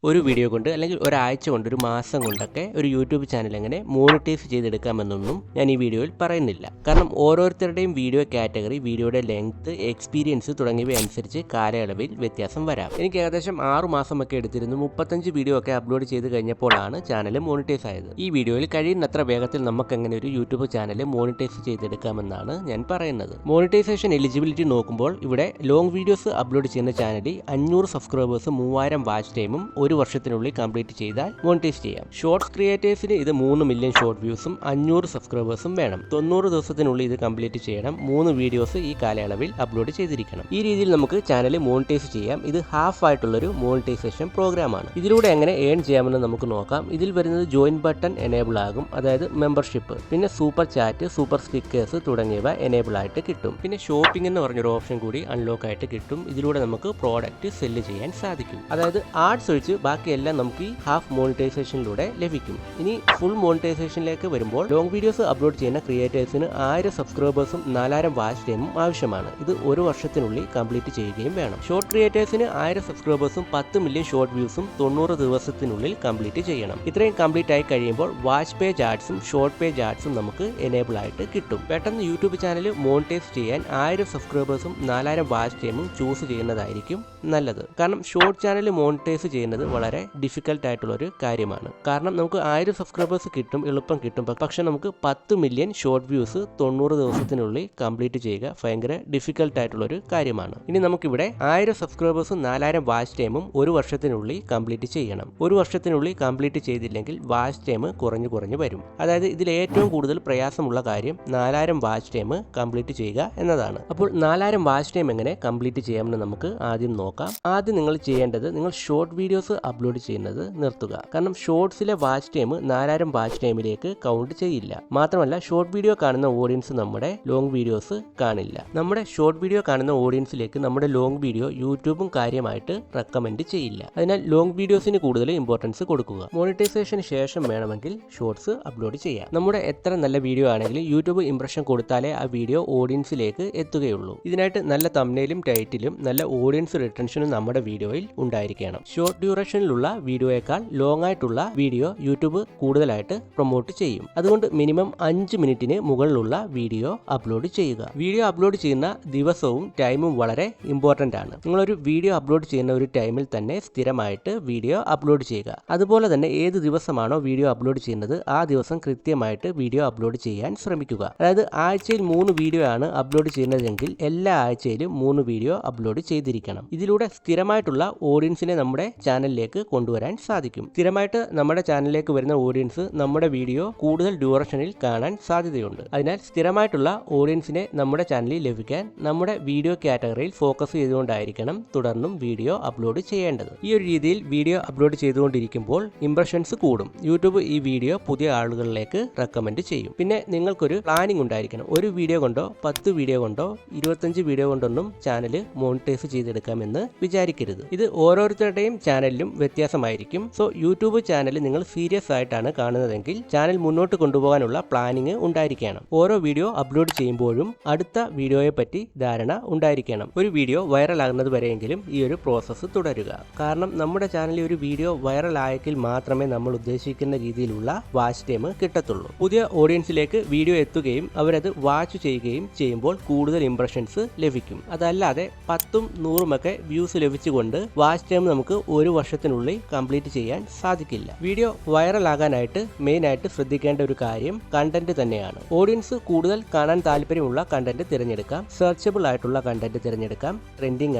ഒരു വീഡിയോ കൊണ്ട് അല്ലെങ്കിൽ ഒരാഴ്ച കൊണ്ട് ഒരു മാസം കൊണ്ടൊക്കെ ഒരു യൂട്യൂബ് ചാനൽ എങ്ങനെ മോണിറ്റൈസ് ചെയ്തെടുക്കാമെന്നൊന്നും ഞാൻ ഈ വീഡിയോയിൽ പറയുന്നില്ല. കാരണം ഓരോരുത്തരുടെയും വീഡിയോ കാറ്റഗറി, വീഡിയോയുടെ ലെങ്ത്, എക്സ്പീരിയൻസ് തുടങ്ങിയവ അനുസരിച്ച് കാലയളവിൽ വ്യത്യാസം വരാം. എനിക്ക് ഏകദേശം 6 മാസമൊക്കെ എടുത്തിരുന്നു. 35 വീഡിയോ ഒക്കെ അപ്ലോഡ് ചെയ്ത് കഴിഞ്ഞപ്പോഴാണ് ചാനൽ മോണിറ്റൈസ് ആയത്. ഈ വീഡിയോയിൽ കഴിയുന്നത്ര വേഗത്തിൽ നമുക്ക് എങ്ങനെ ഒരു യൂട്യൂബ് ചാനൽ മോണിറ്റൈസ് ചെയ്തെടുക്കാമെന്നാണ് ഞാൻ പറയുന്നത്. മോണിറ്റൈസേഷൻ എലിജിബിലിറ്റി നോക്കുമ്പോൾ ഇവിടെ ലോങ് വീഡിയോസ് അപ്ലോഡ് ചെയ്യുന്ന ചാനലിൽ 500 സബ്സ്ക്രൈബേഴ്സ്, 3000 വാച്ച് ടൈമും ഒരു വർഷത്തിനുള്ളിൽ കംപ്ലീറ്റ് ചെയ്താൽ മോണിറ്റൈസ് ചെയ്യാം. ഷോർട്സ് ക്രിയേറ്റേഴ്സിന് ഇത് 3 മില്യൺ ഷോർട്ട് വ്യൂസും 500 സബ്സ്ക്രൈബേഴ്സും വേണം. 90 ദിവസത്തിനുള്ളിൽ ഇത് കംപ്ലീറ്റ് ചെയ്യണം. 3 വീഡിയോസ് ഈ കാലയളവിൽ അപ്ലോഡ് ചെയ്തിരിക്കണം. ഈ രീതിയിൽ നമുക്ക് ചാനൽ മോണിറ്റൈസ് ചെയ്യാം. ഇത് ഹാഫ് ആയിട്ടുള്ളൊരു മോണിറ്റൈസേഷൻ പ്രോഗ്രാമാണ്. ഇതിലൂടെ എങ്ങനെ ഏൺ ചെയ്യാമെന്ന് നമുക്ക് നോക്കാം. ഇതിൽ വരുന്നത് ജോയിൻ ബട്ടൺ എനേബിൾ ആകും, അതായത് മെമ്പർഷിപ്പ്. പിന്നെ സൂപ്പർ ചാറ്റ്, സൂപ്പർ സ്റ്റിക്കേഴ്സ് തുടങ്ങിയവ എനേബിൾ ആയിട്ട് കിട്ടും. പിന്നെ ഷോപ്പിംഗ് എന്ന് പറഞ്ഞൊരു ഓപ്ഷൻ കൂടി അൺലോക്ക് ആയിട്ട് കിട്ടും. ഇതിലൂടെ നമുക്ക് പ്രോഡക്റ്റ് സെല്ല് ചെയ്യാൻ സാധിക്കും. അതായത് ആഡ്സ് ഒഴിച്ച് ബാക്കിയെല്ലാം നമുക്ക് ഈ ഹാഫ് മോണിറ്റൈസേഷനിലൂടെ ലഭിക്കും. ഇനി ഫുൾ മോണിറ്റൈസേഷനിലേക്ക് വരുമ്പോൾ ലോങ് വീഡിയോസ് അപ്ലോഡ് ചെയ്യുന്ന ക്രിയേറ്റേഴ്സിന് 1000 സബ്സ്ക്രൈബേഴ്സും 4000 വാച്ച് ടൈമും ആവശ്യമാണ്. ഇത് ഒരു വർഷത്തിനുള്ളിൽ കംപ്ലീറ്റ് ചെയ്യുകയും വേണം. ഷോർട്ട് ക്രിയേറ്റേഴ്സിന് 1000 സബ്സ്ക്രൈബേഴ്സും 10 മില്യൺ ഷോർട്ട് വ്യൂസും 90 ദിവസത്തിനുള്ളിൽ കംപ്ലീറ്റ് ചെയ്യണം. ഇത്രയും കംപ്ലീറ്റ് ആയി കഴിയുമ്പോൾ വാച്ച് പേജ് ആഡ്സും ഷോർട്ട് പേജ് ആഡ്സും നമുക്ക് എനേബിൾ ആയിട്ട് കിട്ടും. പെട്ടെന്ന് യൂട്യൂബ് ചാനൽ മോണിറ്റൈസ് ചെയ്യാൻ 1000 സബ്സ്ക്രൈബേഴ്സും 4000 വാച്ച് ടൈമും ചൂസ് ചെയ്യുന്നതായിരിക്കും നല്ലത്. കാരണം ഷോർട്ട് ചാനൽ മോണിറ്റൈസ് ചെയ്യുന്നത് വളരെ ഡിഫിക്കൽട്ട് ആയിട്ടുള്ള ഒരു കാര്യമാണ്. കാരണം നമുക്ക് 1000 സബ്സ്ക്രൈബേഴ്സ് കിട്ടും, എളുപ്പം കിട്ടും. പക്ഷെ നമുക്ക് 10 മില്യൺ ഷോർട്ട് വ്യൂസ് 90 ദിവസത്തിനുള്ളിൽ കംപ്ലീറ്റ് ചെയ്യുക ഭയങ്കര ഡിഫിക്കൽട്ട് ആയിട്ടുള്ള ഒരു കാര്യമാണ്. ഇനി നമുക്കിവിടെ 1000 സബ്സ്ക്രൈബേഴ്സും 4000 വാച്ച് ടൈമും ഒരു വർഷത്തിനുള്ളിൽ കംപ്ലീറ്റ് ചെയ്യണം. ഒരു വർഷത്തിനുള്ളിൽ കംപ്ലീറ്റ് ചെയ്തില്ലെങ്കിൽ വാച്ച് ടൈം കുറഞ്ഞു വരും. അതായത് ഇതിൽ ഏറ്റവും കൂടുതൽ പ്രയാസമുള്ള കാര്യം 4000 വാച്ച് ടൈം കംപ്ലീറ്റ് ചെയ്യുക എന്നതാണ്. അപ്പോൾ 4000 വാച്ച് ടൈം എങ്ങനെ കംപ്ലീറ്റ് ചെയ്യാമെന്ന് നമുക്ക് ആദ്യം നോക്കാം. ആദ്യം നിങ്ങൾ ചെയ്യേണ്ടത്, നിങ്ങൾ ഷോർട്ട് വീഡിയോസ് അപ്ലോഡ് ചെയ്യുന്നത് നിർത്തുക. കാരണം ഷോർട്സിലെ വാച്ച് ടൈം 4000 വാച്ച് ടൈമിലേക്ക് കൗണ്ട് ചെയ്യില്ല. മാത്രമല്ല ഷോർട്ട് വീഡിയോ കാണുന്ന ഓഡിയൻസ് നമ്മുടെ ലോങ് വീഡിയോസ് കാണില്ല. നമ്മുടെ ഷോർട്ട് വീഡിയോ കാണുന്ന ഓഡിയൻസിലേക്ക് നമ്മുടെ ലോങ് വീഡിയോ യൂട്യൂബും കാര്യമായിട്ട് റെക്കമെൻഡ് ചെയ്യില്ല. അതിനാൽ ലോങ് വീഡിയോസിന് കൂടുതൽ ഇമ്പോർട്ടൻസ് കൊടുക്കുക. മോണിറ്റൈസേഷന് ശേഷം വേണമെങ്കിൽ ഷോർട്സ് അപ്ലോഡ് ചെയ്യാം. നമ്മുടെ എത്ര നല്ല വീഡിയോ ആണെങ്കിലും യൂട്യൂബ് ഇംപ്രഷൻ കൊടുത്താലേ ആ വീഡിയോ ഓഡിയൻസിലേക്ക് എത്തുകയുള്ളൂ. ഇതിനായിട്ട് നല്ല തംബ്നെയിലും ടൈറ്റിലും നല്ല ഓഡിയൻസ് റിട്ടൻഷനും നമ്മുടെ വീഡിയോയിൽ ഉണ്ടായിരിക്കണം. ഷോർട്ട് ഡ്യൂറേഷനിലുള്ള വീഡിയോയേക്കാൾ ലോങ് ആയിട്ടുള്ള വീഡിയോ യൂട്യൂബ് കൂടുതലായിട്ട് പ്രൊമോട്ട് ചെയ്യും. അതുകൊണ്ട് മിനിമം 5 മിനിറ്റിന് മുകളിലുള്ള വീഡിയോ അപ്ലോഡ് ചെയ്യുക. വീഡിയോ അപ്ലോഡ് ചെയ്യുന്ന ദിവസവും ടൈമും വളരെ ഇമ്പോർട്ടന്റ് ആണ്. നിങ്ങളൊരു വീഡിയോ അപ്ലോഡ് ചെയ്യുന്ന ഒരു ടൈമിൽ തന്നെ സ്ഥിരമായിട്ട് വീഡിയോ അപ്ലോഡ് ചെയ്യുക. അതുപോലെ തന്നെ ഏത് ദിവസമാണോ വീഡിയോ അപ്ലോഡ് ചെയ്യുന്നത് ആ ദിവസം കൃത്യമായിട്ട് വീഡിയോ അപ്ലോഡ് ചെയ്യാൻ ശ്രമിക്കുക. അതായത് ആഴ്ചയിൽ 3 വീഡിയോ ആണ് അപ്ലോഡ് ചെയ്യുന്നതെങ്കിൽ എല്ലാ ആഴ്ചയിലും 3 വീഡിയോ അപ്ലോഡ് ചെയ്തിരിക്കണം. ഇതിലൂടെ സ്ഥിരമായിട്ടുള്ള ഓഡിയൻസിനെ നമ്മുടെ ചാനലിലേക്ക് കൊണ്ടുവരാൻ സാധിക്കും. സ്ഥിരമായിട്ട് നമ്മുടെ ചാനലിലേക്ക് വരുന്ന ഓഡിയൻസ് നമ്മുടെ വീഡിയോ കൂടുതൽ ഡ്യൂറേഷനിൽ കാണാൻ സാധ്യതയുണ്ട്. അതിനാൽ സ്ഥിരമായിട്ടുള്ള ഓഡിയൻസിനെ നമ്മുടെ ചാനലിൽ ലഭിക്കാൻ നമ്മുടെ വീഡിയോ കാറ്റഗറിയിൽ ഫോക്കസ് ചെയ്തുകൊണ്ടായിരിക്കണം തുടർന്നും വീഡിയോ അപ്ലോഡ് ചെയ്യേണ്ടത്. ഈ ഒരു രീതിയിൽ വീഡിയോ അപ്ലോഡ് ചെയ്തുകൊണ്ടിരിക്കുമ്പോൾ ഇംപ്രഷൻസ് കൂടും. യൂട്യൂബ് ഈ വീഡിയോ പുതിയ ആളുകളിലേക്ക് റെക്കമെൻഡ് ചെയ്യും. പിന്നെ നിങ്ങൾക്കൊരു പ്ലാനിംഗ് ഉണ്ടായിരിക്കണം. ഒരു വീഡിയോ കൊണ്ടോ 10 വീഡിയോ കൊണ്ടോ 25 വീഡിയോ കൊണ്ടൊന്നും ചാനൽ മോണിറ്റൈസ് ചെയ്തെടുക്കാമെന്ന് വിചാരിക്കരുത്. ഇത് ഓരോരുത്തരുടെയും ചാനലിലും വ്യത്യാസമായിരിക്കും. സോ യൂട്യൂബ് ചാനൽ നിങ്ങൾ സീരിയസ് ആയിട്ടാണ് കാണുന്നതെങ്കിൽ ചാനൽ മുന്നോട്ട് കൊണ്ടുപോകാനുള്ള പ്ലാനിങ് ഉണ്ടായിരിക്കണം. ഓരോ വീഡിയോ അപ്ലോഡ് ചെയ്യുമ്പോഴും അടുത്ത വീഡിയോയെ പറ്റി ധാരണ ഉണ്ടായിരിക്കണം. ഒരു വീഡിയോ വൈറൽ ആകുന്നത് വരെയെങ്കിലും ഈ ഒരു പ്രോസസ്സ് തുടരുക. കാരണം നമ്മുടെ ചാനലിൽ ഒരു വീഡിയോ വൈറൽ ആയെങ്കിൽ മാത്രമേ നമ്മൾ ഉദ്ദേശിക്കുന്ന രീതിയിലുള്ള വാച്ച് ടൈം കിട്ടത്തുള്ളൂ. പുതിയ ഓഡിയൻസിലേക്ക് വീഡിയോ എത്തുകയും അവരത് വാച്ച് ചെയ്യുകയും ചെയ്യുമ്പോൾ കൂടുതൽ ഇംപ്രഷൻസ് ലഭിക്കും. അതല്ലാതെ 10ഉം 100ഉം ഒക്കെ വ്യൂസ് ലഭിച്ചുകൊണ്ട് വാച്ച് ടൈം നമുക്ക് ഒരു വർഷത്തിനുള്ളിൽ കംപ്ലീറ്റ് ചെയ്യാൻ സാധിക്കില്ല. വീഡിയോ വൈറൽ ആകാനായിട്ട് മെയിൻ ആയിട്ട് ശ്രദ്ധിക്കേണ്ട ഒരു കാര്യം കണ്ടന്റ് തന്നെയാണ്. ഓഡിയൻസ് കൂടുതൽ കാണാൻ താല്പര്യമുള്ള കണ്ടന്റ് തിരഞ്ഞെടുക്കാം. സെർച്ചബിൾ ആയിട്ടുള്ള കണ്ടന്റ് തിരഞ്ഞെടുക്കാം. ട്രെൻഡിങ്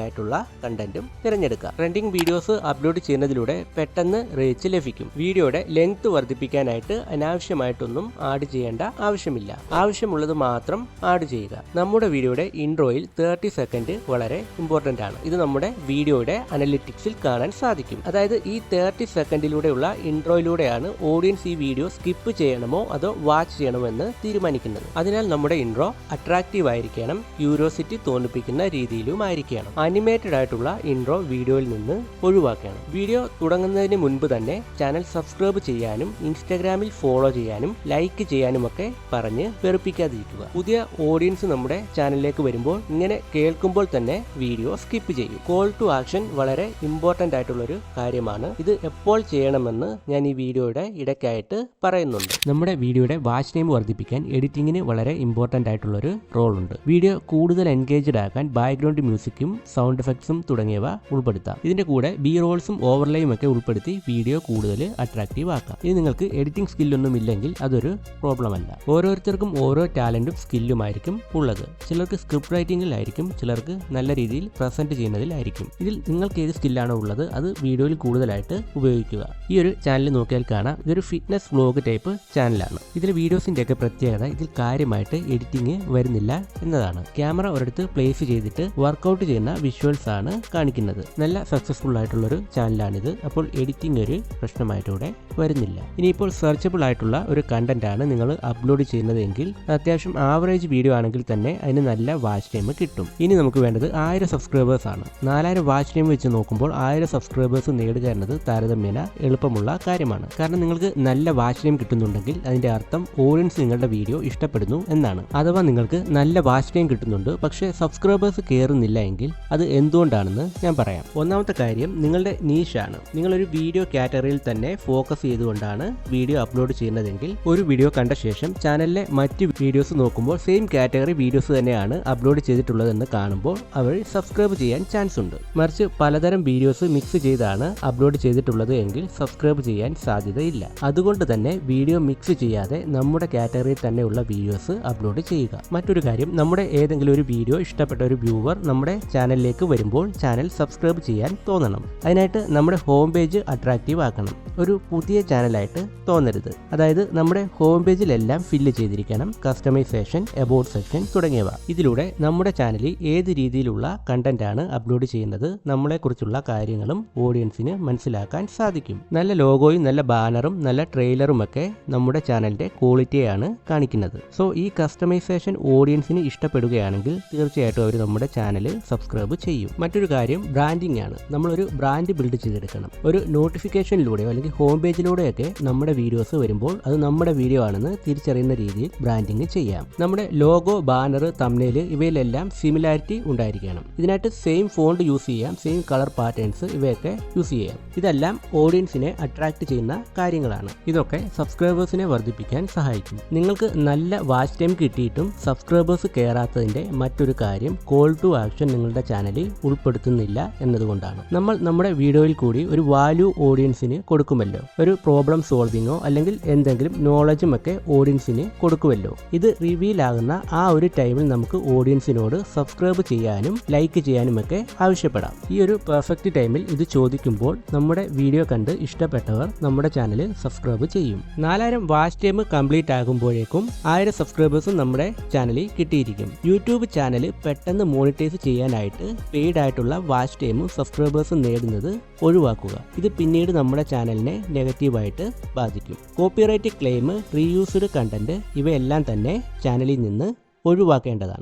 ആയിട്ടുള്ള കണ്ടന്റും തിരഞ്ഞെടുക്കാം. ട്രെൻഡിങ് വീഡിയോസ് അപ്ലോഡ് ചെയ്യുന്നതിലൂടെ പെട്ടെന്ന് റീച്ച് ലഭിക്കും. വീഡിയോയുടെ ലെങ്ത് വർദ്ധിപ്പിക്കാനായിട്ട് അനാവശ്യമായിട്ടൊന്നും ആഡ് ചെയ്യേണ്ട ആവശ്യമില്ല. ആവശ്യമുള്ളത് മാത്രം ആഡ് ചെയ്യുക. നമ്മുടെ വീഡിയോയുടെ ഇൻട്രോയിൽ 30 സെക്കൻഡ് വളരെ ഇമ്പോർട്ടന്റ് ആണ്. ഇത് നമ്മുടെ വീഡിയോയുടെ അനലിറ്റിക്സിൽ കാണാൻ സാധിക്കും. അതായത് ഈ 30 സെക്കൻഡിലൂടെയുള്ള ഇൻട്രോയിലൂടെയാണ് ഓഡിയൻസ് ഈ വീഡിയോ സ്കിപ്പ് ചെയ്യണമോ അതോ വാച്ച് ചെയ്യണമോ എന്ന് തീരുമാനിക്കുന്നത്. അതിനാൽ നമ്മുടെ ഇൻട്രോ അട്രാക്റ്റീവ് ആയിരിക്കണം, ക്യൂരിയോസിറ്റി തോന്നിപ്പിക്കുന്ന രീതിയിലും ആയിരിക്കണം. അനിമേറ്റഡ് ആയിട്ടുള്ള ഇൻട്രോ വീഡിയോയിൽ നിന്ന് ഒഴിവാക്കണം. വീഡിയോ തുടങ്ങുന്നതിന് മുൻപ് തന്നെ ചാനൽ സബ്സ്ക്രൈബ് ചെയ്യാനും ഇൻസ്റ്റാഗ്രാമിൽ ഫോളോ ചെയ്യാനും ലൈക്ക് ചെയ്യാനും ഒക്കെ പറഞ്ഞ് വെറുപ്പിക്കാതിരിക്കുക. പുതിയ ഓഡിയൻസ് നമ്മുടെ ചാനലിലേക്ക് വരുമ്പോൾ ഇങ്ങനെ കേൾക്കുമ്പോൾ തന്നെ വീഡിയോ സ്കിപ്പ് ചെയ്യും. കോൾ ടു ആക്ഷൻ വളരെ ഇമ്പോർട്ടൻ്റ് ആയിട്ടുള്ളൊരു കാര്യമാണ്. ഇത് എപ്പോൾ ചെയ്യണമെന്ന് ഞാൻ ഈ വീഡിയോയുടെ ഇടയ്ക്കായിട്ട് പറയുന്നുണ്ട്. നമ്മുടെ വീഡിയോയുടെ വാച്ച് ടൈം വർദ്ധിപ്പിക്കാൻ എഡിറ്റിങ്ങിന് വളരെ ഇമ്പോർട്ടൻ്റ് ആയിട്ടുള്ളൊരു റോൾ ഉണ്ട്. വീഡിയോ കൂടുതൽ എൻഗേജ്ഡ് ആക്കാൻ ബാക്ക്ഗ്രൗണ്ട് മ്യൂസിക്കും സൗണ്ട് എഫക്ട്സും തുടങ്ങിയവ ഉൾപ്പെടുത്താം. ഇതിന്റെ കൂടെ ബി റോൾസും ഓവർലേയും ഒക്കെ ഉൾപ്പെടുത്തി വീഡിയോ കൂടുതൽ അട്രാക്റ്റീവ് ആക്കാം. ഇനി നിങ്ങൾക്ക് എഡിറ്റിംഗ് സ്കില്ലൊന്നും ഇല്ലെങ്കിൽ അതൊരു പ്രോബ്ലം അല്ല. ഓരോരുത്തർക്കും ഓരോ ടാലന്റും സ്കില്ലുമായിരിക്കും ഉള്ളത്. ചിലർക്ക് സ്ക്രിപ്റ്റ് റൈറ്റിംഗിലായിരിക്കും, ചിലർക്ക് നല്ല രീതിയിൽ പ്രസന്റ് ചെയ്യുന്നതിലായിരിക്കും. ഇതിൽ നിങ്ങൾക്ക് ഏത് സ്കില്ലാണോ ഉള്ളത് അത് വീഡിയോയിൽ കൂടുതലായിട്ട് ഉപയോഗിക്കുക. ഈ ഒരു ചാനൽ നോക്കിയാൽ കാണാം, ഇതൊരു ഫിറ്റ്നസ് വ്ലോഗ് ടൈപ്പ് ചാനലാണ്. ഇതിൽ വീഡിയോസിന്റെ ഒക്കെ പ്രത്യേകത ഇതിൽ കാര്യമായിട്ട് എഡിറ്റിംഗ് വരുന്നില്ല എന്നതാണ്. ക്യാമറ ഒരിടത്ത് പ്ലേസ് ചെയ്തിട്ട് വർക്കൗട്ട് ചെയ്യുന്ന വിഷ്വൽസ് ആണ് കാണിക്കുന്നത്. നല്ല സക്സസ്ഫുൾ ആയിട്ടുള്ളൊരു ചാനലാണിത്. അപ്പോൾ എഡിറ്റിംഗ് ഒരു പ്രശ്നമായിട്ടൂടെ വരുന്നില്ല. ഇനിയിപ്പോൾ സെർച്ചബിൾ ആയിട്ടുള്ള ഒരു കണ്ടന്റ് ആണ് നിങ്ങൾ അപ്ലോഡ് ചെയ്യുന്നതെങ്കിൽ അത്യാവശ്യം ആവറേജ് വീഡിയോ ആണെങ്കിൽ തന്നെ അതിന് നല്ല വാച്ച് ടൈം കിട്ടും. ഇനി നമുക്ക് വേണ്ടത് 1000 സബ്സ്ക്രൈബേഴ്സ് ആണ്. 4000 വാച്ച് ടൈം വെച്ച് നോക്കുമ്പോൾ 1000 സബ്സ്ക്രൈബേഴ്സ് നേടുക എന്നത് താരതമ്യേന എളുപ്പമുള്ള കാര്യമാണ്. കാരണം നിങ്ങൾക്ക് നല്ല വാച്ച് ടൈം കിട്ടുന്നുണ്ടെങ്കിൽ അതിന്റെ അർത്ഥം ഓഡിയൻസ് നിങ്ങളുടെ വീഡിയോ ഇഷ്ടപ്പെടുന്നു എന്നാണ്. അഥവാ നിങ്ങൾക്ക് നല്ല വാച്ച് ടൈം കിട്ടുന്നുണ്ട് പക്ഷേ സബ്സ്ക്രൈബേഴ്സ് കയറുന്നില്ല എങ്കിൽ അത് എന്തുകൊണ്ടാണെന്ന് ഞാൻ പറയാം. ഒന്നാമത്തെ കാര്യം നിങ്ങളുടെ നീഷാണ്. നിങ്ങളൊരു വീഡിയോ കാറ്റഗറിയിൽ തന്നെ ഫോക്കസ് ചെയ്തുകൊണ്ടാണ് വീഡിയോ അപ്ലോഡ് ചെയ്യുന്നതെങ്കിൽ ഒരു വീഡിയോ കണ്ട ശേഷം ചാനലിലെ മറ്റ് വീഡിയോസ് നോക്കുമ്പോൾ സെയിം കാറ്റഗറി വീഡിയോസ് തന്നെയാണ് അപ്ലോഡ് ചെയ്തിട്ടുള്ളതെന്ന് കാണുമ്പോൾ അവർ സബ്സ്ക്രൈബ് ചെയ്യാൻ ചാൻസ് ഉണ്ട്. മറിച്ച് പലതരം വീഡിയോസ് മിക്സ് ചെയ്താണ് അപ്ലോഡ് ചെയ്തിട്ടുള്ളത് എങ്കിൽ സബ്സ്ക്രൈബ് ചെയ്യാൻ സാധ്യതയില്ല. അതുകൊണ്ട് തന്നെ വീഡിയോ മിക്സ് ചെയ്യാതെ നമ്മുടെ കാറ്റഗറിയിൽ തന്നെയുള്ള വീഡിയോസ് അപ്ലോഡ് ചെയ്യുക. മറ്റൊരു കാര്യം, നമ്മുടെ ഏതെങ്കിലും ഒരു വീഡിയോ ഇഷ്ടപ്പെട്ട ഒരു വ്യൂവർ നമ്മുടെ ചാനലിലേക്ക് വരുമ്പോൾ ചാനൽ സബ്സ്ക്രൈബ് ചെയ്യാൻ തോന്നണം. അതിനായിട്ട് നമ്മുടെ ഹോം പേജ് അട്രാക്റ്റീവ് ആക്കണം. ഒരു പുതിയ ചാനലായിട്ട് തോന്നരുത്. അതായത് നമ്മുടെ ഹോം പേജിലെല്ലാം ഫില്ല് ചെയ്തിരിക്കണം. കസ്റ്റമൈസേഷൻ, എബൌട്ട് സെക്ഷൻ തുടങ്ങിയവ. ഇതിലൂടെ നമ്മുടെ ചാനലിൽ ഏത് രീതിയിലുള്ള കണ്ടന്റ് ആണ് അപ്ലോഡ് ചെയ്യുന്നത്, നമ്മളെക്കുറിച്ചുള്ള കാര്യങ്ങളും ഓഡിയൻസിന് മനസ്സിലാക്കാൻ സാധിക്കും. നല്ല ലോഗോയും നല്ല ബാനറും നല്ല ട്രെയിലറും ഒക്കെ നമ്മുടെ ചാനലിന്റെ ക്വാളിറ്റിയാണ് കാണിക്കുന്നത്. സോ ഈ കസ്റ്റമൈസേഷൻ ഓഡിയൻസിന് ഇഷ്ടപ്പെടുകയാണെങ്കിൽ തീർച്ചയായിട്ടും അവർ നമ്മുടെ ചാനൽ സബ്സ്ക്രൈബ് ചെയ്യും. മറ്റൊരു കാര്യം ബ്രാൻഡിംഗ് ആണ്. നമ്മളൊരു ബ്രാൻഡ് ബിൽഡ് ചെയ്തെടുക്കണം. ഒരു നോട്ടിഫിക്കേഷനിലൂടെയോ അല്ലെങ്കിൽ ഹോം പേജിലൂടെയൊക്കെ നമ്മുടെ വീഡിയോസ് വരുമ്പോൾ അത് നമ്മുടെ വീഡിയോ ആണെന്ന് തിരിച്ചറിയുന്ന രീതിയിൽ ബ്രാൻഡിംഗ് ചെയ്യാം. നമ്മുടെ ലോഗോ, ബാനർ, തംബ്നെയിൽ ഇവയിലെല്ലാം സിമിലാരിറ്റി ഉണ്ടായിരിക്കണം. ഇതിനായിട്ട് സെയിം ഫോണ്ട് യൂസ് ചെയ്യാം, സെയിം കളർ പാറ്റേൺസ് ഇവയൊക്കെ യൂസ് ചെയ്യാം. ഇതെല്ലാം ഓഡിയൻസിനെ അട്രാക്ട് ചെയ്യുന്ന കാര്യങ്ങളാണ്. ഇതൊക്കെ സബ്സ്ക്രൈബേഴ്സിനെ വർദ്ധിപ്പിക്കാൻ സഹായിക്കും. നിങ്ങൾക്ക് നല്ല വാച്ച് ടൈം കിട്ടിയിട്ടും സബ്സ്ക്രൈബേഴ്സ് കയറാത്തതിന്റെ മറ്റൊരു കാര്യം കോൾ ടു ആക്ഷൻ നിങ്ങളുടെ ചാനലിൽ ഉൾപ്പെടുത്തുന്നില്ല എന്നതുകൊണ്ടാണ്. നമ്മൾ നമ്മുടെ വീഡിയോയിൽ കൂടി ഒരു വാല്യൂ ഓഡിയൻസിന് കൊടുക്കുമല്ലോ. ഒരു പ്രോബ്ലം സോൾവിങ്ങോ അല്ലെങ്കിൽ എന്തെങ്കിലും നോളജും ഒക്കെ ഓഡിയൻസിന് കൊടുക്കുമല്ലോ. ഇത് റിവീൽ ആകുന്ന ആ ഒരു ടൈമിൽ നമുക്ക് ഓഡിയൻസിനോട് സബ്സ്ക്രൈബ് ചെയ്യാനും ലൈക്ക് ചെയ്യാനും ഒക്കെ ആവശ്യപ്പെടാം. ഈ ഒരു പെർഫെക്റ്റ് ടൈമിൽ ഇത് ചോദിക്കുമ്പോൾ നമ്മുടെ വീഡിയോ കണ്ട് ഇഷ്ടപ്പെട്ടവർ നമ്മുടെ ചാനൽ സബ്സ്ക്രൈബ് ചെയ്യും. 4000 വാച്ച് ടൈം കംപ്ലീറ്റ് ആകുമ്പോഴേക്കും 1000 സബ്സ്ക്രൈബേഴ്സും നമ്മുടെ ചാനലിൽ കിട്ടിയിരിക്കും. യൂട്യൂബ് ചാനൽ പെട്ടെന്ന് മോണിറ്റൈസ് ചെയ്യാനായിട്ട് പെയ്ഡ് ആയിട്ടുള്ള വാച്ച് ടൈമും സബ്സ്ക്രൈബേഴ്സും നേടുന്നത് ഒഴിവാക്കുക. ഇത് പിന്നീട് നമ്മുടെ ചാനലിനെ നെഗറ്റീവായിട്ട് ബാധിക്കും. കോപ്പിറൈറ്റ് ക്ലെയിം, റീയൂസ്ഡ് കണ്ടന്റ് ഇവയെല്ലാം തന്നെ ചാനലിൽ നിന്ന് ഒഴിവാക്കേണ്ടതാണ്.